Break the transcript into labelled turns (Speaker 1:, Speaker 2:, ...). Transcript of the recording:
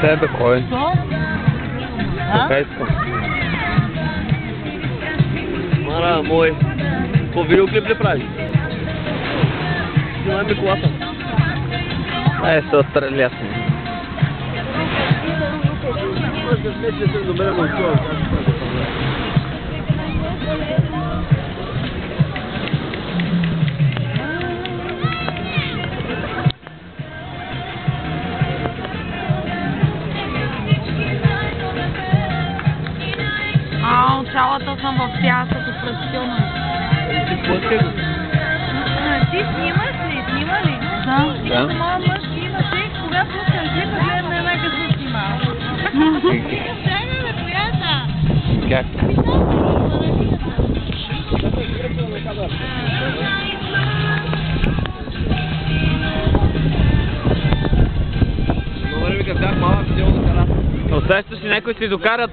Speaker 1: Тебе кой?
Speaker 2: Що?
Speaker 1: Така искам.
Speaker 3: Мара, мой. По видеоклип ли правиш? Снимай ми колата.
Speaker 1: Ай, се отстреля.
Speaker 3: Може да смесне се добре на това.
Speaker 2: Ау, цялата съм в пясък от пръстилна. Ти снимаш ли? Снима ли? Да. Моя мъж имаше, когато съм клипа, гледам на една късно снимала. Чакай бе, коята?
Speaker 1: Как?
Speaker 3: Но време като бях малък, цяло да карат.
Speaker 1: Усещаш ли някой си докарат